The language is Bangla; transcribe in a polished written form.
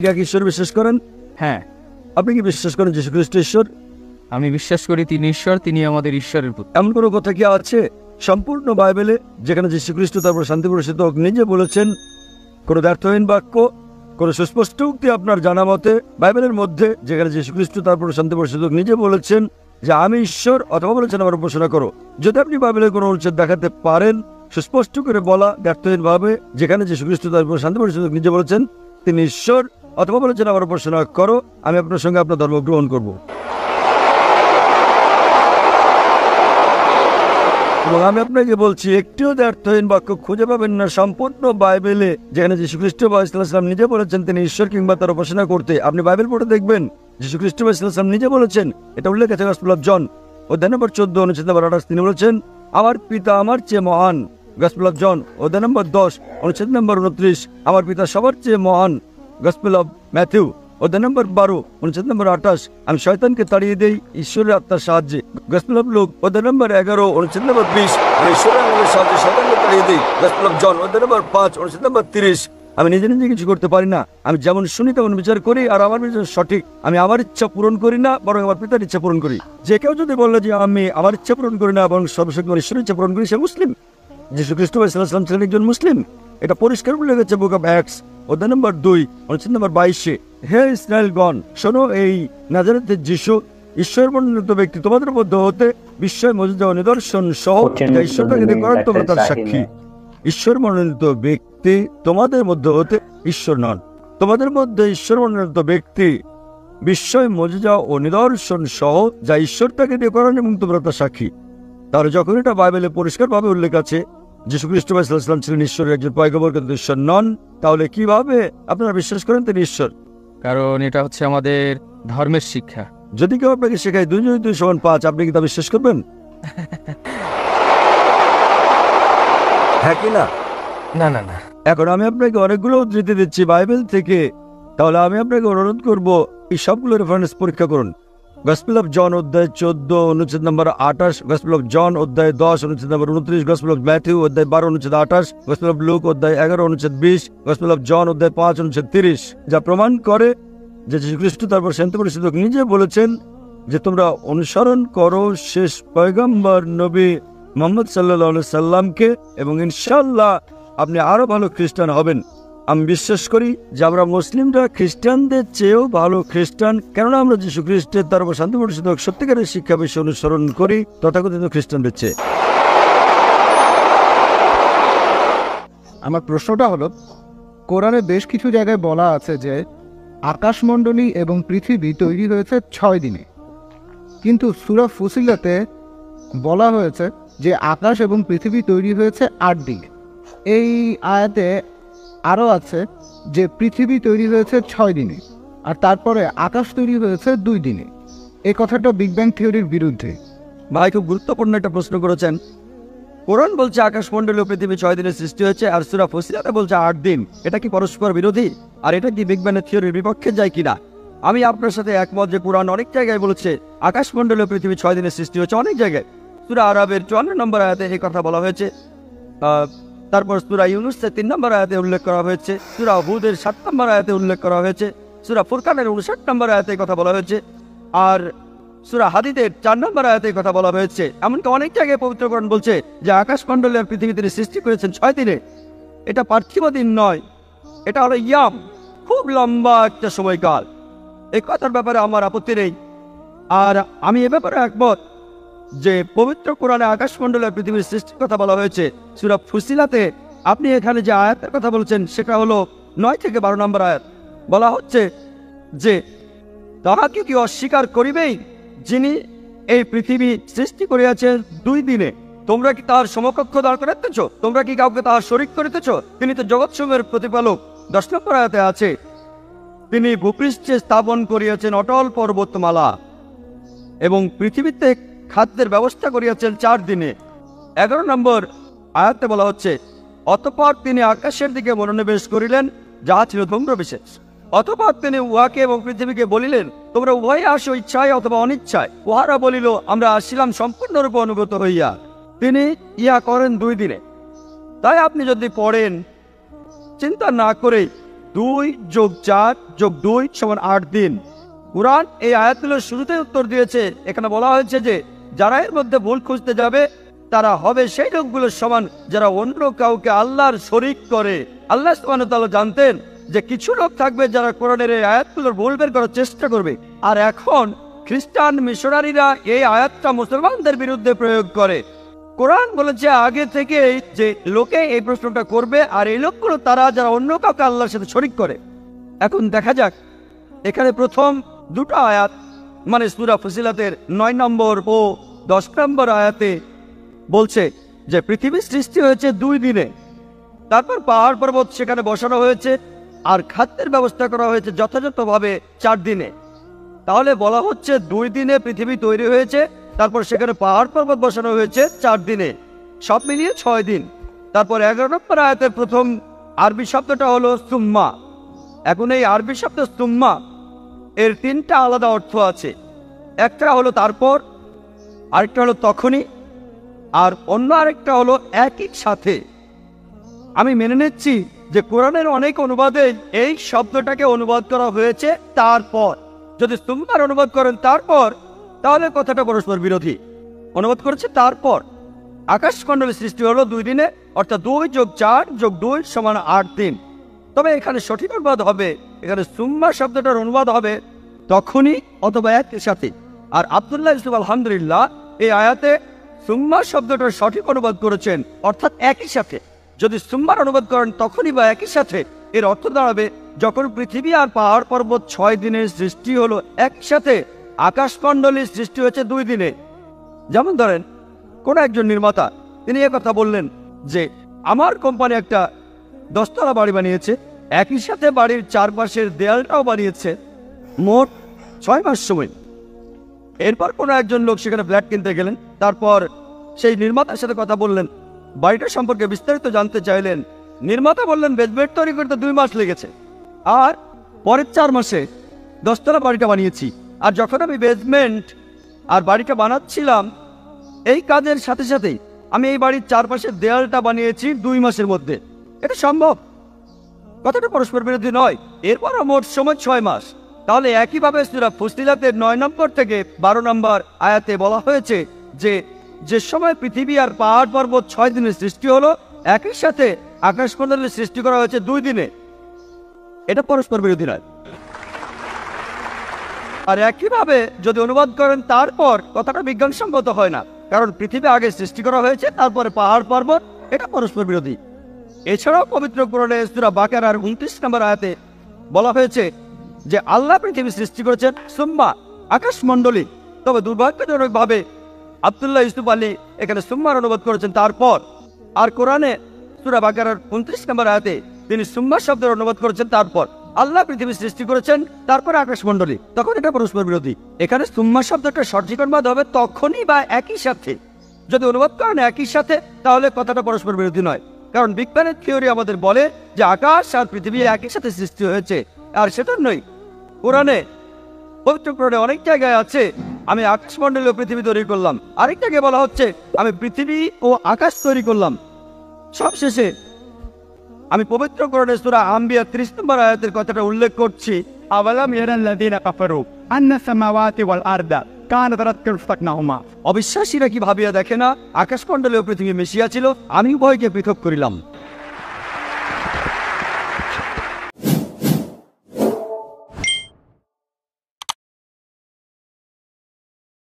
কি ঈশ্বর বিশ্বাস করেন? হ্যাঁ, আপনি কি বিশ্বাস করেন যীশু খ্রিস্ট ঈশ্বর? আমি বিশ্বাস করি তিনি ঈশ্বর, তিনি আমাদের ঈশ্বরের পুত্র। এমন কোনো কথা কি আছে সম্পূর্ণ বাইবেলে যেখানে যীশু খ্রিস্ট তারপর শান্তি প্রসাদ নিজে বলেছেন? কোনো ব্যর্থহীন বাক্য, কোনো সুস্পষ্ট উক্তি আপনার জানা মতে বাইবেলের মধ্যে যেখানে যীশু খ্রিস্ট তারপর শান্তি প্রসাদ নিজে বলেছেন যে আমি ঈশ্বর, অথবা বলেছেন আমার উপাসনা করো? যদি আপনি বাইবেলের কোনো অনুচ্ছেদ দেখাতে পারেন সুস্পষ্ট করে বলা ব্যর্থহীন ভাবে যেখানে যীশু খ্রিস্ট তারপর শান্তি প্রসাদ নিজে বলেছেন তিনি ঈশ্বর, অথবা বলেছেন আমার উপাসনা করো, আমি আপনার সঙ্গে আপনার ধর্ম গ্রহণ করব। এবং আমি আপনাকে বলছি একটিও ব্যর্থহীন বাক্য খুঁজে পাবেন না সম্পূর্ণ বাইবেলে যেখানে যীশু খ্রিস্ট ইসলাম নিজে বলেছেন তিনি ঈশ্বর কিংবা তার উপাসনা করতে। আপনি বাইবেল পড়ে দেখবেন যীশু খ্রিস্ট ইসলাম নিজে বলেছেন, এটা উল্লেখ আছে গসপেল অফ জন অধ্যায় নম্বর 14 অনুচ্ছেদ নম্বর 28, তিনি বলেছেন আমার পিতা আমার চেয়ে মহান। গসপেল অফ জন অধ্যায় নম্বর 10 অনুচ্ছেদ নম্বর 29, আমার পিতা সবার চেয়ে মহান। গসপেল অফ ম্যাথিউ অধ্যায় নম্বর 12 অনুচ্ছেদ নম্বর 28, আমি শয়তানকে তাড়িয়ে দেই ঈশ্বরের আত্মার সাহায্যে। গসপেল অফ লুক অধ্যায় নম্বর 11 অনুচ্ছেদ নম্বর 20, আমি ঈশ্বরের আত্মার সাহায্যে শয়তানকে তাড়িয়ে দেই। গসপেল অফ জন অধ্যায় নম্বর 5 অনুচ্ছেদ নম্বর 30, আমি নিজে নিজে কিছু করতে পারি না, আমি যেমন শুনি তেমন বিচার করি, আর আমার বিচার সঠিক। আমি আমার ইচ্ছা পূরণ করি না, বরং আমার পিতার ইচ্ছা পূরণ করি। যে কেউ যদি বললো যে আমি আমার ইচ্ছা পূরণ করি না বরং সর্বশক্তিমান ঈশ্বরের ইচ্ছা পূরণ করি, সে মুসলিম। যীশু খ্রিস্ট ইসলাম ছিলেন একজন মুসলিম, এটা পরিষ্কার উল্লেখ আছে বুক অফ অ্যাক্টস অধ্যায় নম্বর 2 অনুচ্ছেদ নম্বর 22, হে ইসরায়েলগণ শোনো, এই নাজারেতের যীশু ঈশ্বর মনোনীত ব্যক্তি, তোমাদের মধ্যে হতে বিস্ময় মজুদা ও নিদর্শন সহ যা ঈশ্বর তাকে করেন তোমরা তার সাক্ষী। ঈশ্বর মনোনীত ব্যক্তি তোমাদের মধ্যে হতে ঈশ্বর নন, তোমাদের মধ্যে ঈশ্বর মনোনীত ব্যক্তি বিস্ময় মজুদা ও নিদর্শন সহ যা ঈশ্বর তাকে দিয়ে করেন এবং তোমরা তার সাক্ষী। তাহলে যখন এটা বাইবেলে পরিষ্কারভাবে উল্লেখ আছে যীশু খ্রিস্ট ইসলাম ছিলেন ঈশ্বরের একজন পয়গম্বর কিন্তু ঈশ্বর নন, তাহলে কিভাবে আপনারা বিশ্বাস করেন তিনি ঈশ্বর? কারণ এটা হচ্ছে আমাদের ধর্মের শিক্ষা। যদি কেউ আপনাকে শেখায় 2 + 2 = 5, আপনি কি তা বিশ্বাস করবেন? হ্যাঁ কি না? না না না। এখন আমি আপনাকে অনেকগুলো উদ্ধৃতি দিচ্ছি বাইবেল থেকে, তাহলে আমি আপনাকে অনুরোধ করব এই সবগুলো রেফারেন্স পরীক্ষা করুন। গসপেল অফ জন অধ্যায় 14 অনুচ্ছেদ নম্বর 28, গসপেল অফ জন অধ্যায় 10 অনুচ্ছেদ নম্বর 29, গসপেল অফ ম্যাথিউ অধ্যায় 12 অনুচ্ছেদ 28, গসপেল অফ লুক অধ্যায় 11 অনুচ্ছেদ 20, গসপেল অফ জন অধ্যায় 5 অনুচ্ছেদ 30, যা প্রমাণ করে যে যীশু খ্রিস্ট তারপর শান্তি প্রসাদ নিজে বলেছেন যে তোমরা অনুসরণ করো শেষ পয়গম্বর নবী মুহাম্মদ সাল্লাল্লাহু আলাইহি সাল্লামকে এবং ইনশাআল্লাহ আপনি আরো ভালো খ্রিস্টান হবেন। আমি বিশ্বাস করি যে আমরা মুসলিমরা খ্রিস্টানদের চেয়েও ভালো খ্রিস্টান, কেননা আমরা যীশু খ্রিস্টের তার উপর শান্তি প্রসাদ সত্যিকারের শিক্ষা বিষয় অনুসরণ করি তথাকথিত খ্রিস্টানদের চেয়ে। আমার প্রশ্নটা হলো, কোরআনে বেশ কিছু জায়গায় বলা আছে যে আকাশমণ্ডলী এবং পৃথিবী তৈরি হয়েছে 6 দিনে, কিন্তু সূরা ফুসিলাতে বলা হয়েছে যে আকাশ এবং পৃথিবী তৈরি হয়েছে 8 দিনে। এই আয়াতে আরও আছে যে পৃথিবী তৈরি হয়েছে 6 দিনে, আর তারপরে আকাশ তৈরি হয়েছে 2 দিনে। এই কথাটা বিগ ব্যাং থিওরির বিরুদ্ধে। ভাই খুব গুরুত্বপূর্ণ একটা প্রশ্ন করেছেন। কোরআন বলছে আকাশমণ্ডলী ও পৃথিবী 6 দিনে সৃষ্টি হয়েছে, আর সূরা ফুসিলাতে বলছে 8 দিন। এটা কি পরস্পর বিরোধী? আর এটা কি বিগ ব্যাং থিওরির বিপক্ষে যায় কিনা? আমি আপনার সাথে একমত যে কোরআন অনেক জায়গায় বলেছে আকাশমণ্ডলী ও পৃথিবী 6 দিনে সৃষ্টি হয়েছে। অনেক জায়গায় সূরা আরাবের 54 নম্বর আয়াতে এই কথা বলা হয়েছে, তারপর সূরা ইউনূসের 3 নম্বর আয়াতে উল্লেখ করা হয়েছে, সূরা হুদের 7 নম্বর আয়াতে উল্লেখ করা হয়েছে, সূরা ফুরকানের 59 নম্বর আয়াতে কথা বলা হয়েছে, আর সূরা হাদীদের 4 নম্বর আয়াতে কথা বলা হয়েছে। এমনকি অনেক জায়গায় পবিত্র কোরআন বলছে যে আকাশমণ্ডলী আর পৃথিবী তিনি সৃষ্টি করেছেন 6 দিনে। এটা পার্থিব দিন নয়, এটা হলো ইয়াম, খুব লম্বা একটা সময়কাল। এই কথার ব্যাপারে আমার আপত্তি নেই। আর আমি এ ব্যাপারে একমত যে পবিত্র কোরআনে আকাশমণ্ডলী আর পৃথিবীর সৃষ্টির কথা বলা হয়েছে। সূরা ফুসিলাতে আপনি এখানে যে আয়াতের কথা বলছেন সেটা হলো 9 থেকে 12 নম্বর আয়াত। বলা হচ্ছে যে তাহাকে কি অস্বীকার করিবেই যিনি এই পৃথিবী সৃষ্টি করিয়াছেন 2 দিনে? তোমরা কি তাহার সমকক্ষ দাঁড় করাইতেছ? তোমরা কি কাউকে তাহার শরীক করিতেছ? তিনি তো জগৎসমূহের প্রতিপালক। 10 নম্বর আয়াতে আছে তিনি ভূপৃষ্ঠে স্থাপন করিয়াছেন অটল পর্বতমালা এবং পৃথিবীতে খাদ্যের ব্যবস্থা করিয়াছেন 4 দিনে। 11 নম্বর আয়াতে বলা হচ্ছে অতঃপর তিনি আকাশের দিকে মনোনিবেশ করিলেন, যাহা ছিল ধূম্রবিশেষ। অতঃপর তিনি উহাকে এবং পৃথিবীকে বলিলেন তোমরা উভয়ে আসো ইচ্ছায় অথবা অনিচ্ছায়। উহারা বলিল আমরা আসিলাম সম্পূর্ণরূপে অনুগত হইয়া। তিনি ইহা করেন 2 দিনে। তাই আপনি যদি পড়েন চিন্তা না করে 2 যোগ 4 যোগ 2 সমান 8 দিন। কুরআন এই আয়াতগুলোর শুরুতেই উত্তর দিয়েছে। এখানে বলা হয়েছে যে যারা এর মধ্যে ভুল খুঁজতে যাবে তারা হবে সেই লোকগুলোর সমান যারা অন্য কাউকে আল্লাহর শরীক করে। আল্লাহ সুবহানাহু ওয়া তাআলা জানতেন যে কিছু লোক থাকবে যারা কোরআনের এই আয়াতগুলোর ভুল বের করার চেষ্টা করবে, আর এখন খ্রিস্টান মিশনারিরা এই আয়াতটা মুসলমানদের বিরুদ্ধে প্রয়োগ করে। কোরআন বলেছে আগে থেকে যে লোকে এই প্রশ্নটা করবে, আর এই লোকগুলো তারা যারা অন্য কাউকে আল্লাহর সাথে শরীক করে। এখন দেখা যাক এখানে প্রথম দুটো আয়াত মানে সূরা ফুসিলাতের 9 নম্বর ও 10 নম্বর আয়াতে বলছে যে পৃথিবীর সৃষ্টি হয়েছে 2 দিনে, তারপর পাহাড় পর্বত সেখানে বসানো হয়েছে, আর খাদ্যের ব্যবস্থা করা হয়েছে যথাযথভাবে 4 দিনে। তাহলে বলা হচ্ছে 2 দিনে পৃথিবী তৈরি হয়েছে, তারপর সেখানে পাহাড় পর্বত বসানো হয়েছে 4 দিনে, সব মিলিয়ে 6 দিন। তারপর 11 নম্বর আয়াতের প্রথম আরবি শব্দটা হলো সুম্মা। এখন এই আরবি শব্দ সুম্মা এর 3টা আলাদা অর্থ আছে। একটা হলো তারপর, আরেকটা হলো তখনই, আর অন্য আরেকটা হলো একই সাথে। আমি মেনে নিচ্ছি যে কোরআনের অনেক অনুবাদে এই শব্দটাকে অনুবাদ করা হয়েছে তারপর। যদি সুম্মার অনুবাদ করেন তারপর, তাহলে কথাটা পরস্পর বিরোধী। অনুবাদ করেছে তারপর। আকাশমণ্ডলের সৃষ্টি হলো 2 দিনে, অর্থাৎ 2 যোগ 4 যোগ 2 সমান 8 দিন। তবে এখানে সঠিক অনুবাদ হবে, এখানে সুম্মা শব্দটার অনুবাদ হবে তখনই অথবা একই সাথে। আর আব্দুল্লাহ ইউসুফ আলহামদুলিল্লাহ এই আয়াতে সুম্মা শব্দটার সঠিক অনুবাদ করেছেন, অর্থাৎ একই সাথে। যদি সুম্মার অনুবাদ করেন তখনই বা একই সাথে, এর অর্থ দাঁড়াবে যখন পৃথিবী আর পাহাড় পর্বত 6 দিনের সৃষ্টি হলো একসাথে, আকাশমণ্ডলীর সৃষ্টি হয়েছে 2 দিনে। যেমন ধরেন কোন একজন নির্মাতা তিনি কথা বললেন যে আমার কোম্পানি একটা 10 তলা বাড়ি বানিয়েছে, একই সাথে বাড়ির চারপাশের দেয়ালটাও বানিয়েছে, মোট 6 মাস সময়। এরপর কোনো একজন লোক সেখানে ফ্ল্যাট কিনতে গেলেন, তারপর সেই নির্মাতার সাথে কথা বললেন, বাড়িটা সম্পর্কে বিস্তারিত জানতে চাইলেন। নির্মাতা বললেন বেসমেন্ট তৈরি করতে 2 মাস লেগেছে, আর পরের 4 মাসে 10 তলা বাড়িটা বানিয়েছি। আর যখন আমি বেসমেন্ট আর বাড়িটা বানাচ্ছিলাম, এই কাজের সাথে সাথেই আমি এই বাড়ির চারপাশের দেয়ালটা বানিয়েছি 2 মাসের মধ্যে। এটা সম্ভব, কথাটা পরস্পর বিরোধী নয়। এরপরও মোট সময় 6 মাস। তাহলে একইভাবে সূরা ফুসিলাতের 9 নম্বর থেকে 12 নম্বর আয়াতে বলা হয়েছে যে সময় পৃথিবী আর পাহাড় পর্বত 6 দিনের সৃষ্টি হলো, একই সাথে আকাশমণ্ডলের সৃষ্টি করা হয়েছে 2 দিনে। এটা পরস্পর বিরোধী নয়। আর একইভাবে যদি অনুবাদ করেন তারপর, কথাটা বিজ্ঞানসম্মত হয় না, কারণ পৃথিবী আগে সৃষ্টি করা হয়েছে তারপরে পাহাড় পর্বত, এটা পরস্পর বিরোধী। এছাড়াও পবিত্র কোরআনে সূরা বাকারার 29 নম্বর আয়াতে বলা হয়েছে যে আল্লাহ পৃথিবী সৃষ্টি করেছেন সুম্মা আকাশমণ্ডলী। তবে দুর্ভাগ্যজনকভাবে আব্দুল্লাহ ইউসুফ আলী এখানে সুম্মার অনুবাদ করেছেন তারপর, আর কোরআনে সূরা বাকারার 29 নম্বর আয়াতে তিনি সুম্মা শব্দের অনুবাদ করেছেন তারপর। আল্লাহ পৃথিবী সৃষ্টি করেছেন তারপরে আকাশমণ্ডলী, তখন এটা পরস্পর বিরোধী। এখানে সুম্মা শব্দটা সঠিক অনুবাদ হবে তখনই বা একই সাথে। যদি অনুবাদ করেন একই সাথে, তাহলে কথাটা পরস্পর বিরোধী নয়, কারণ বিজ্ঞানের থিওরি আমাদের বলে যে আকাশ আর পৃথিবী একই সাথে সৃষ্টি হয়েছে। আর সেটা নয়, কোরআনে পবিত্র কোরআনে অনেক জায়গায় আছে আমি আকাশমণ্ডলী ও পৃথিবী তৈরি করলাম, আরেক জায়গায় বলা হচ্ছে আমি পৃথিবী ও আকাশ তৈরি করলাম। সবশেষে আমি পবিত্র কোরআনের সূরা আম্বিয়া 30 নম্বর আয়াতের কথাটা উল্লেখ করছি, أولم يرى الذين كفروا أن السماوات والأرض كانتا رتقا ففتقناهما। অবিশ্বাসীরা কি ভাবিয়া দেখে না আকাশমণ্ডলী ও পৃথিবী মিশিয়া ছিল, আমি উভয়কে পৃথক করিলাম।